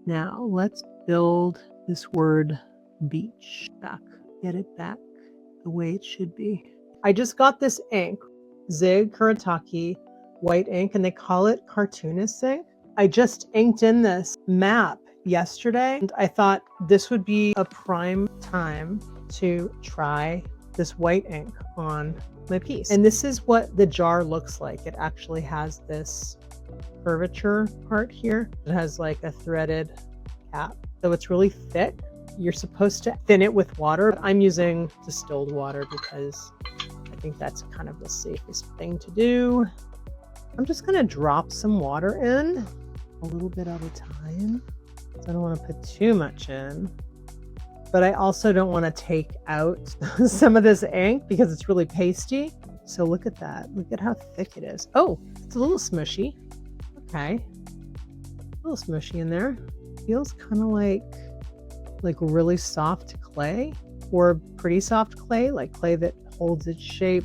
Now let's build this word beach back. Get it back the way it should be. I just got this ink, Zig Kuretake White Ink, and they call it Cartoonists Ink. I just inked in this map yesterday, and I thought this would be a prime time to try this white ink on my piece. And this is what the jar looks like. It actually has this curvature part here. It has like a threaded cap. So it's really thick. You're supposed to thin it with water. I'm using distilled water because I think that's kind of the safest thing to do. I'm just gonna drop some water in, a little bit at a time. So I don't want to put too much in, but I also don't want to take out some of this ink because it's really pasty. So look at that. Look at how thick it is. Oh, it's a little smushy. Okay. A little smushy in there. Feels kind of like really soft clay, or pretty soft clay, like clay that holds its shape.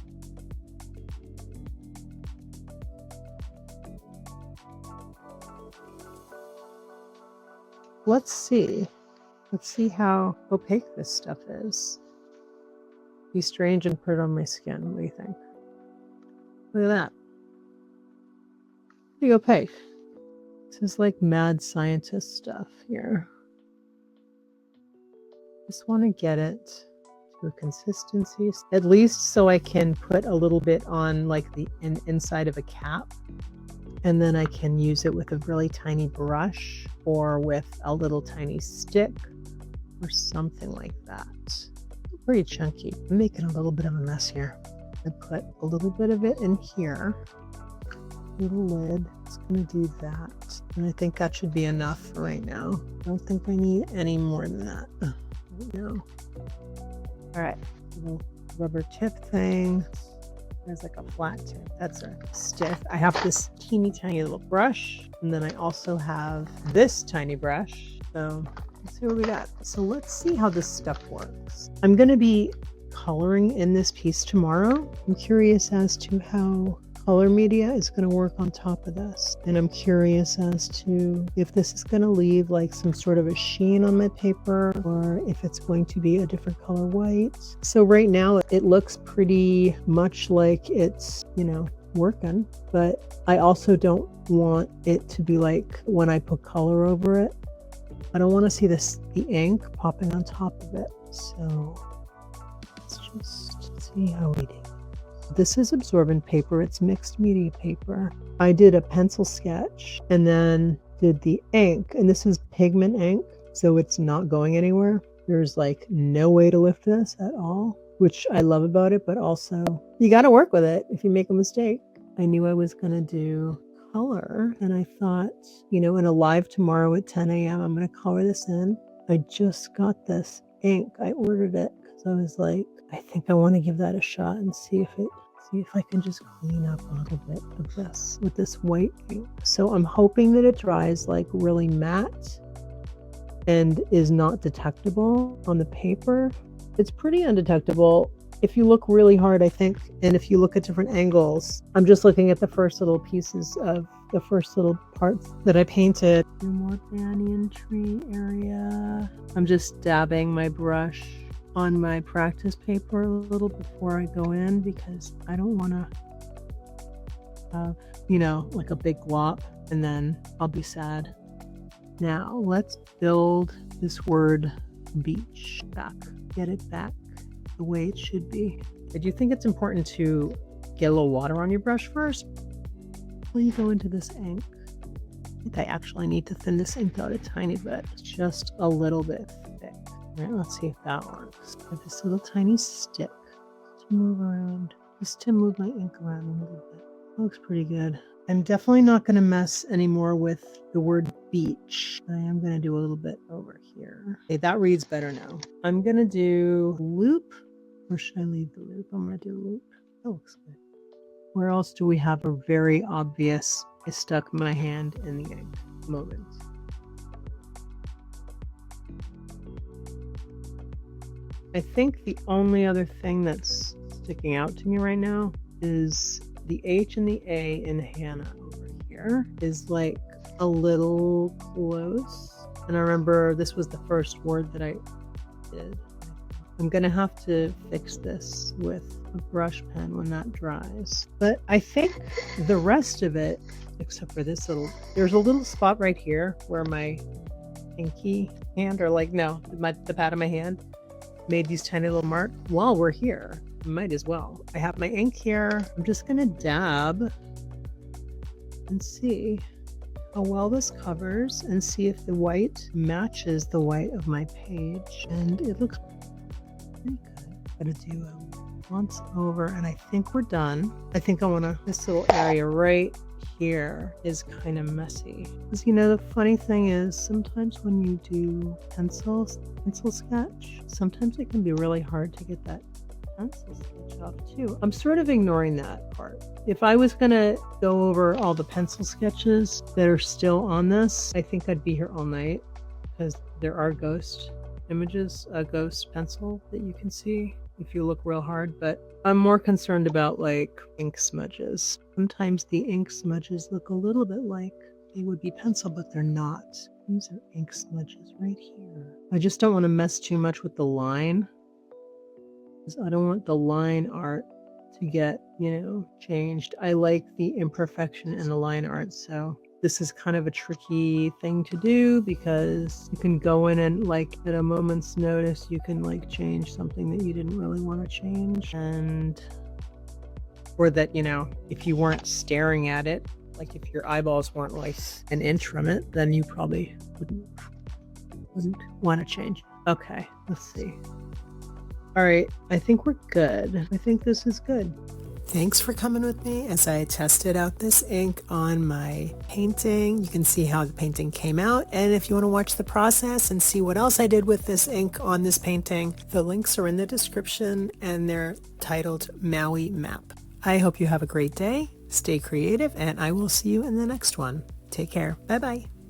Let's see how opaque this stuff is. Be strange and put it on my skin. What do you think? Look at that. Pretty opaque. This is like mad scientist stuff here. Just want to get it to a consistency, at least so I can put a little bit on like the inside of a cap. And then I can use it with a really tiny brush or with a little tiny stick or something like that. Pretty chunky. I'm making a little bit of a mess here. I put a little bit of it in here. Little lid. It's going to do that. And I think that should be enough for right now. I don't think I need any more than that right now. All right. Little rubber tip thing. There's like a flat tip. That's a stiff. I have this teeny tiny little brush, and then I also have this tiny brush. So let's see what we got. So let's see how this stuff works. I'm going to be coloring in this piece tomorrow. I'm curious as to how color media is going to work on top of this, and I'm curious as to if this is going to leave like some sort of a sheen on my paper, or if it's going to be a different color white. So right now it looks pretty much like it's, you know, working, but I also don't want it to be like when I put color over it, I don't want to see the ink popping on top of it. So let's just see how we do. This is absorbent paper. It's mixed media paper. I did a pencil sketch and then did the ink, and this is pigment ink, so it's not going anywhere. There's like no way to lift this at all, which I love about it, but also you got to work with it if you make a mistake. I knew I was going to do color, and I thought, you know, in a live tomorrow at 10 a.m. I'm going to color this in. I just got this ink. I ordered it because I was like, I think I want to give that a shot and see if I can just clean up a little bit of this with this white ink. So I'm hoping that it dries like really matte and is not detectable on the paper. It's pretty undetectable if you look really hard, I think, and if you look at different angles. I'm just looking at the first little pieces of the first little parts that I painted. More banyan tree area. I'm just dabbing my brush on my practice paper a little before I go in, because I don't want to have, you know, like a big glop and then I'll be sad. Now let's build this word beach back. Get it back the way it should be. I do think it's important to get a little water on your brush first before you go into this ink. I think I actually need to thin this ink out a tiny bit, just a little bit thick. All right, let's see if that works. I have this little tiny stick to move around, just to move my ink around a little bit. That looks pretty good. I'm definitely not going to mess anymore with the word beach. I am going to do a little bit over here. Okay, that reads better now. I'm going to do loop, or should I leave the loop? I'm going to do loop. That looks good. Where else do we have a very obvious I stuck my hand in the ink moment? I think the only other thing that's sticking out to me right now is the H and the A in Hannah over here is like a little close. And I remember this was the first word that I did. I'm gonna have to fix this with a brush pen when that dries. But I think the rest of it, except for this there's a little spot right here where my pinky hand, or like, no, the pad of my hand made these tiny little marks. While we're here, might as well. I have my ink here. I'm just gonna dab and see how well this covers and see if the white matches the white of my page. And it looks pretty good. Gotta do once over, and I think we're done. I think this little area right here is kind of messy. Because, you know, the funny thing is sometimes when you do pencil sketch, sometimes it can be really hard to get that pencil sketch off too. I'm sort of ignoring that part. If I was gonna go over all the pencil sketches that are still on this, I think I'd be here all night, because there are ghost images, a ghost pencil that you can see if you look real hard. But I'm more concerned about like ink smudges. Sometimes the ink smudges look a little bit like they would be pencil, but they're not. These are ink smudges right here. I just don't want to mess too much with the line, because I don't want the line art to get, you know, changed. I like the imperfection in the line art, so this is kind of a tricky thing to do, because you can go in and like at a moment's notice, you can like change something that you didn't really want to change, or that, you know, if you weren't staring at it, like if your eyeballs weren't like an inch from it, then you probably wouldn't want to change. Okay, let's see. All right, I think we're good. I think this is good. Thanks for coming with me as I tested out this ink on my painting. You can see how the painting came out. And if you want to watch the process and see what else I did with this ink on this painting, the links are in the description and they're titled Maui Map. I hope you have a great day. Stay creative, and I will see you in the next one. Take care. Bye-bye.